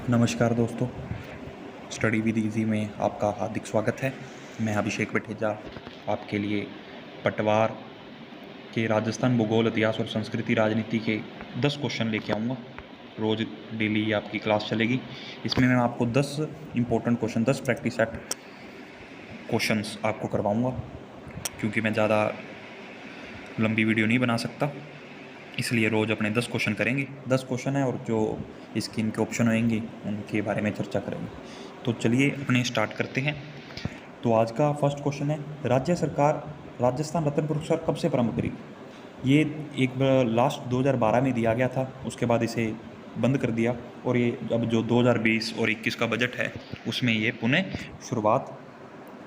नमस्कार दोस्तों, study with easy में आपका हार्दिक स्वागत है। मैं अभिषेक बठेजा आपके लिए पटवार के राजस्थान भूगोल, इतिहास और संस्कृति राजनीति के 10 क्वेश्चन लेके आऊँगा। रोज़ डेली आपकी क्लास चलेगी। इसमें मैं आपको 10 important question, 10 practice set questions आपको करवाऊँगा, क्योंकि मैं ज़्यादा लंबी वीडियो नहीं बना सकता, इसलिए रोज़ अपने 10 क्वेश्चन करेंगे। 10 क्वेश्चन है और जो इसके इनके ऑप्शन होंगे उनके बारे में चर्चा करेंगे। तो चलिए अपने स्टार्ट करते हैं। तो आज का फर्स्ट क्वेश्चन है, राज्य सरकार राजस्थान रत्न पुरस्कार कब से प्रारंभ करेगी? ये एक लास्ट 2012 में दिया गया था, उसके बाद इसे बंद कर दिया और ये अब जो 2020 और 21 का बजट है उसमें ये पुनः शुरुआत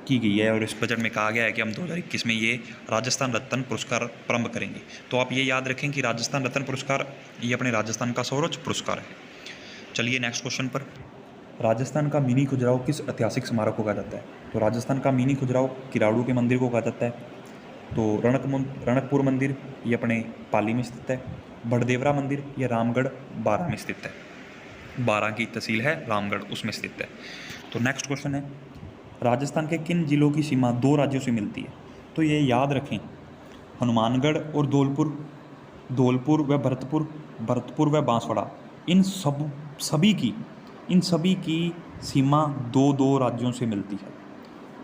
की गई है और इस बजट में कहा गया है कि हम 2021 में ये राजस्थान रत्न पुरस्कार प्रारंभ करेंगे। तो आप ये याद रखें कि राजस्थान रत्न पुरस्कार ये अपने राजस्थान का सर्वोच्च पुरस्कार है। चलिए नेक्स्ट क्वेश्चन पर, राजस्थान का मिनी खजुराहो किस ऐतिहासिक स्मारक को कहा जाता है? तो राजस्थान का मिनी खजुराहो किराड़ू के मंदिर को कहा जाता है। तो रणकपुर मंदिर ये अपने पाली में स्थित है। बड़देवरा मंदिर ये रामगढ़ बारां में स्थित है। बारां की तहसील है रामगढ़, उसमें स्थित है। तो नेक्स्ट क्वेश्चन है, राजस्थान के किन जिलों की सीमा 2 राज्यों से मिलती है? तो ये याद रखें, हनुमानगढ़ और धौलपुर व भरतपुर व बांसवाड़ा, इन सभी की सीमा 2 राज्यों से मिलती है।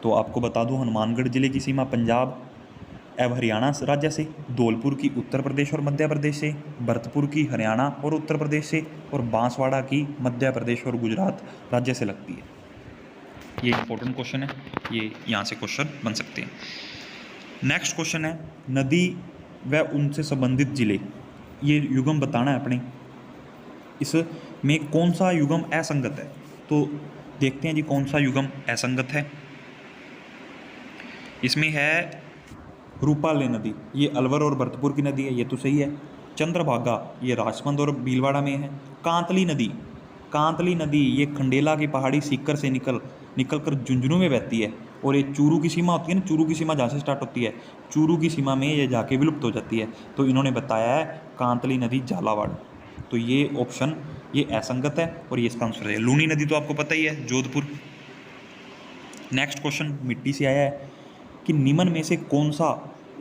तो आपको बता दूं, हनुमानगढ़ जिले की सीमा पंजाब एवं हरियाणा राज्य से, धौलपुर की उत्तर प्रदेश और मध्य प्रदेश से, भरतपुर की हरियाणा और उत्तर प्रदेश से, और बांसवाड़ा की मध्य प्रदेश और गुजरात राज्य से लगती है। ये इंपॉर्टेंट क्वेश्चन है, ये यहाँ से क्वेश्चन बन सकते हैं। नेक्स्ट क्वेश्चन है, नदी व उनसे संबंधित जिले, ये युगम बताना है अपने, इसमें कौन सा युगम असंगत है? तो देखते हैं जी कौन सा युगम असंगत है। इसमें है रूपाले नदी, ये अलवर और भरतपुर की नदी है, ये तो सही है। चंद्रभागा ये राजसमंद और भीलवाड़ा में है। कांतली नदी ये खंडेला की पहाड़ी सीकर से निकलकर झुंझुनू में बहती है, और ये चूरू की सीमा होती है ना, चूरू की सीमा जहाँ से स्टार्ट होती है, चूरू की सीमा में ये जाके विलुप्त हो जाती है। तो इन्होंने बताया है कांतली नदी झालावाड़। तो ये ऑप्शन ये असंगत है और ये इसका आंसर है। लूनी नदी तो आपको पता ही है, जोधपुर। नेक्स्ट क्वेश्चन मिट्टी से आया है कि निम्न में से कौन सा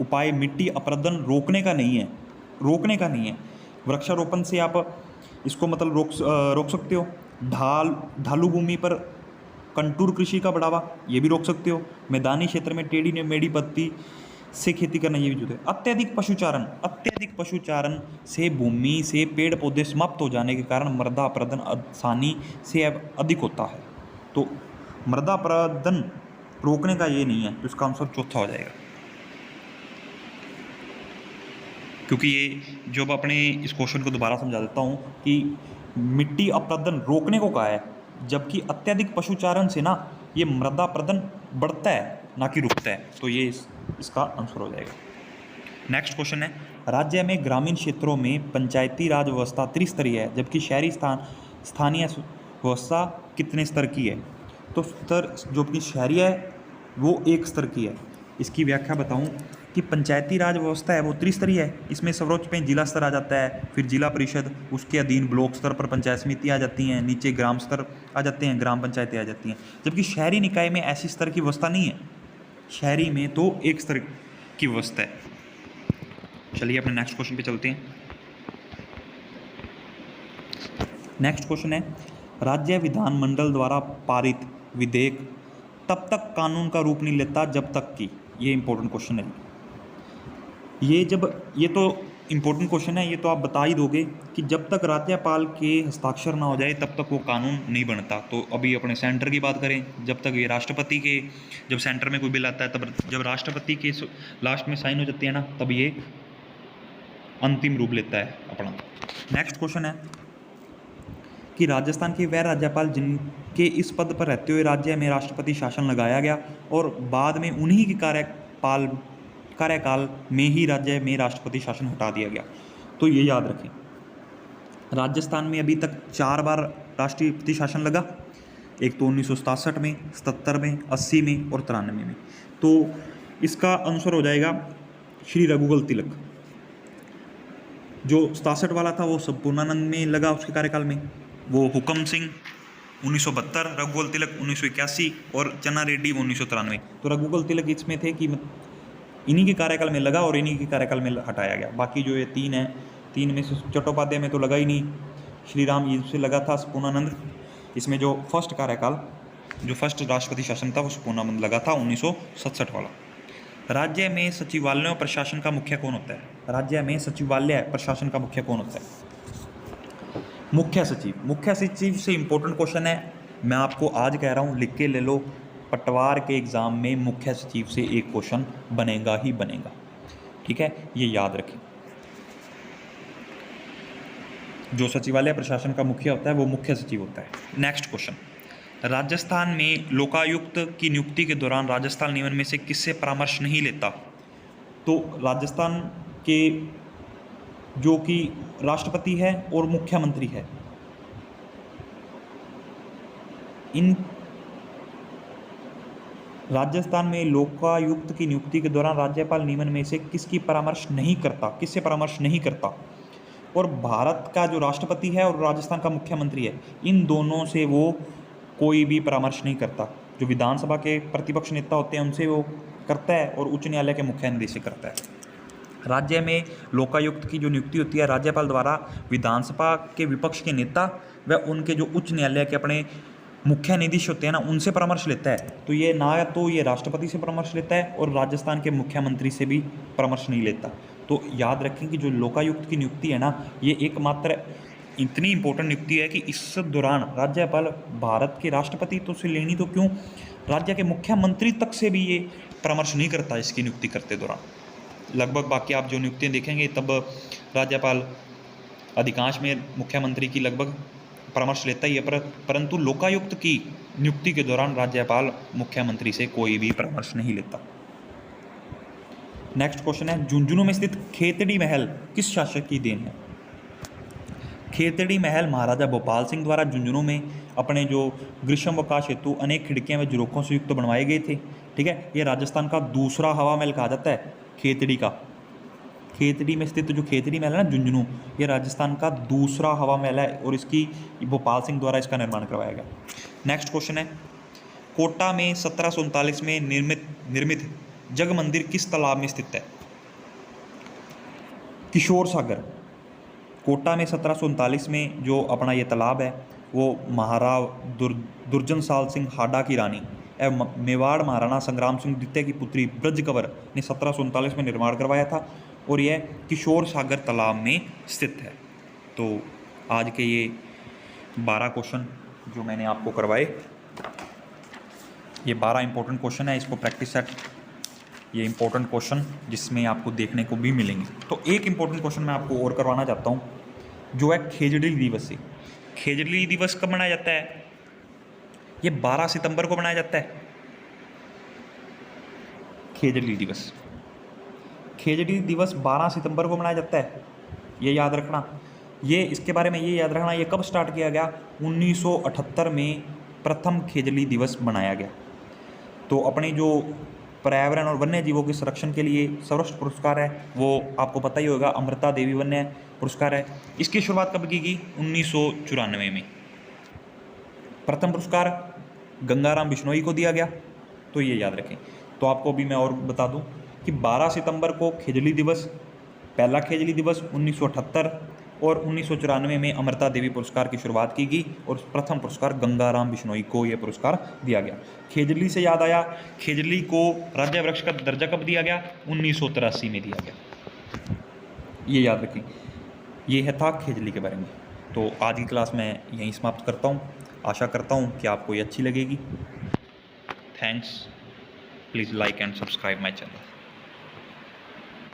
उपाय मिट्टी अपरदन रोकने का नहीं है? वृक्षारोपण से आप इसको मतलब रोक सकते हो। ढालू भूमि पर कंटूर कृषि का बढ़ावा, ये भी रोक सकते हो। मैदानी क्षेत्र में टेढ़ी ने मेढ़ी पत्ती से खेती करना, ये भी जो है। अत्यधिक पशुचारण से भूमि से पेड़ पौधे समाप्त हो जाने के कारण मृदा अपरदन आसानी से अधिक होता है। तो मृदा अपरदन रोकने का ये नहीं है, तो इसका आंसर चौथा हो जाएगा। क्योंकि ये जो अपने इस क्वेश्चन को दोबारा समझा देता हूँ कि मिट्टी अपरदन रोकने को कहा है, जबकि अत्यधिक पशुचारण से ना ये मृदा अपरदन बढ़ता है ना कि रुकता है। तो ये इसका आंसर हो जाएगा। नेक्स्ट क्वेश्चन है, राज्य में ग्रामीण क्षेत्रों में पंचायती राज व्यवस्था त्रिस्तरीय है, जबकि शहरी स्थानीय व्यवस्था कितने स्तर की है? तो स्तर जो अपनी शहरी है वो 1 स्तर की है। इसकी व्याख्या बताऊं कि पंचायती राज व्यवस्था है वो त्रिस्तरीय है। इसमें सर्वोच्च पे जिला स्तर आ जाता है, फिर जिला परिषद, उसके अधीन ब्लॉक स्तर पर पंचायत समिति आ जाती हैं, नीचे ग्राम स्तर आ जाते हैं, ग्राम पंचायतें आ जाती हैं। जबकि शहरी निकाय में ऐसी स्तर की व्यवस्था नहीं है, शहरी में तो 1 स्तर की व्यवस्था है। चलिए अपने नेक्स्ट क्वेश्चन पे चलते हैं। नेक्स्ट क्वेश्चन है, राज्य विधानमंडल द्वारा पारित विधेयक तब तक कानून का रूप नहीं लेता जब तक कि, ये इंपॉर्टेंट क्वेश्चन है। ये तो इंपॉर्टेंट क्वेश्चन है, ये तो आप बता ही दोगे कि जब तक राज्यपाल के हस्ताक्षर ना हो जाए तब तक वो कानून नहीं बनता। तो अभी अपने सेंटर की बात करें, जब तक ये राष्ट्रपति के, जब सेंटर में कोई बिल आता है तब जब राष्ट्रपति के लास्ट में साइन हो जाती है ना, तब ये अंतिम रूप लेता है अपना। नेक्स्ट क्वेश्चन है कि राजस्थान के वह राज्यपाल जिनके इस पद पर रहते हुए राज्य में राष्ट्रपति शासन लगाया गया और बाद में उन्हीं के कार्यकाल में ही राज्य में राष्ट्रपति शासन हटा दिया गया। तो ये याद रखें, राजस्थान में अभी तक 4 बार राष्ट्रपति शासन लगा, एक तो 1967 में, 77 में, 80 में और 93 में। तो इसका आंसर हो जाएगा श्री रघुकुल तिलक। जो 67 वाला था वो संपूर्णानंद में लगा उसके कार्यकाल में, वो हुकम सिंह 1972, रघुगोपाल तिलक 1981 और चन्ना रेड्डी 1993। तो रघुगोपाल तिलक इसमें थे कि इन्हीं के कार्यकाल में लगा और इन्हीं के कार्यकाल में हटाया गया। बाकी जो ये तीन है, तीन में से चट्टोपाध्याय में तो लगा ही नहीं, श्री राम जी से लगा था संपूर्णानंद। इसमें जो फर्स्ट कार्यकाल, जो फर्स्ट राष्ट्रपति शासन था वो संपूर्णानंद लगा था 1967 वाला। राज्य में सचिवालय और प्रशासन का मुखिया कौन होता है? राज्य में सचिवालय प्रशासन का मुखिया कौन होता है? मुख्य सचिव। मुख्य सचिव से इंपॉर्टेंट क्वेश्चन है, मैं आपको आज कह रहा हूँ, लिख के ले लो। पटवार के एग्जाम में मुख्य सचिव से एक क्वेश्चन बनेगा ही बनेगा, ठीक है, ये याद रखें। जो सचिवालय प्रशासन का मुखिया होता है वो मुख्य सचिव होता है। नेक्स्ट क्वेश्चन, राजस्थान में लोकायुक्त की नियुक्ति के दौरान राजस्थान नियमन में से किससे परामर्श नहीं लेता? तो राजस्थान के जो कि राष्ट्रपति है और मुख्यमंत्री है, इन राजस्थान में लोकायुक्त की नियुक्ति के दौरान राज्यपाल नियमन में से किसकी परामर्श नहीं करता? किससे परामर्श नहीं करता? और भारत का जो राष्ट्रपति है और राजस्थान का मुख्यमंत्री है, इन दोनों से वो कोई भी परामर्श नहीं करता। जो विधानसभा के प्रतिपक्ष नेता होते हैं उनसे वो करता है और उच्च न्यायालय के मुख्य न्यायाधीश से करता है। राज्य में लोकायुक्त की जो नियुक्ति होती है राज्यपाल द्वारा विधानसभा के विपक्ष के नेता व उनके जो उच्च न्यायालय के अपने मुख्य न्यायाधीश होते हैं ना, उनसे परामर्श लेता है। तो ये ना तो ये राष्ट्रपति से परामर्श लेता है और राजस्थान के मुख्यमंत्री से भी परामर्श नहीं लेता। तो याद रखें कि जो लोकायुक्त की नियुक्ति है ना, ये एकमात्र इतनी इंपॉर्टेंट नियुक्ति है कि इस दौरान राज्यपाल भारत के राष्ट्रपति तो से लेनी तो क्यों, राज्य के मुख्यमंत्री तक से भी ये परामर्श नहीं करता इसकी नियुक्ति करते दौरान। लगभग बाकी आप जो नियुक्तियाँ देखेंगे तब राज्यपाल अधिकांश में मुख्यमंत्री की लगभग परामर्श लेता ही है, परंतु लोकायुक्त की नियुक्ति के दौरान राज्यपाल मुख्यमंत्री से कोई भी परामर्श नहीं लेता। नेक्स्ट क्वेश्चन है, झुंझुनू में स्थित खेतड़ी महल किस शासक की देन है? खेतड़ी महल महाराजा भोपाल सिंह द्वारा झुंझुनू में अपने जो ग्रीष्मावकाश हेतु अनेक खिड़कियां व झरोखों से युक्त बनवाए गए थे, ठीक है। ये राजस्थान का दूसरा हवा महल कहा जाता है खेतड़ी का। खेतड़ी में स्थित जो खेतड़ी महल है ना झुंझुनू, ये राजस्थान का दूसरा हवा महल है और इसकी भोपाल सिंह द्वारा इसका निर्माण करवाया गया। नेक्स्ट क्वेश्चन है, कोटा में 1739 में निर्मित जग मंदिर किस तालाब में स्थित है? किशोर सागर। कोटा में 1739 में जो अपना ये तालाब है वो महाराव दुर्जन साल सिंह हाडा की रानी एवं मेवाड़ महाराणा संग्राम सिंह द्वितीय की पुत्री ब्रज कंवर ने 1739 में निर्माण करवाया था और यह किशोर सागर तालाब में स्थित है। तो आज के ये 12 क्वेश्चन जो मैंने आपको करवाए, ये 12 इंपॉर्टेंट क्वेश्चन है, इसको प्रैक्टिस सेट, ये इंपॉर्टेंट क्वेश्चन जिसमें आपको देखने को भी मिलेंगे। तो एक इंपॉर्टेंट क्वेश्चन मैं आपको और करवाना चाहता हूँ जो है खेजड़ी दिवस से। खेजड़ी दिवस कब मनाया जाता है? ये 12 सितंबर को मनाया जाता है खेजड़ी दिवस। खेजड़ी दिवस 12 सितंबर को मनाया जाता है, ये याद रखना। ये इसके बारे में ये याद रखना, ये कब स्टार्ट किया गया? 1978 में प्रथम खेजड़ी दिवस मनाया गया। तो अपने जो पर्यावरण और वन्य जीवों के संरक्षण के लिए सर्वश्रेष्ठ पुरस्कार है वो आपको पता ही होगा, अमृता देवी वन्य पुरस्कार है। इसकी शुरुआत कब की गई? 1994 में। प्रथम पुरस्कार गंगाराम बिश्नोई को दिया गया, तो ये याद रखें। तो आपको भी मैं और बता दूं कि 12 सितंबर को खेजड़ी दिवस, पहला खेजड़ी दिवस 1978 और 1994 में अमृता देवी पुरस्कार की शुरुआत की गई और प्रथम पुरस्कार गंगाराम बिश्नोई को यह पुरस्कार दिया गया। खेजड़ी से याद आया, खेजड़ी को राज्य वृक्ष का दर्जा कब दिया गया? 1983 में दिया गया, ये याद रखें। ये है था खेजड़ी के बारे में। तो आज की क्लास मैं यहीं समाप्त करता हूँ। आशा करता हूँ कि आपको ये अच्छी लगेगी। Thanks, please like and subscribe my channel.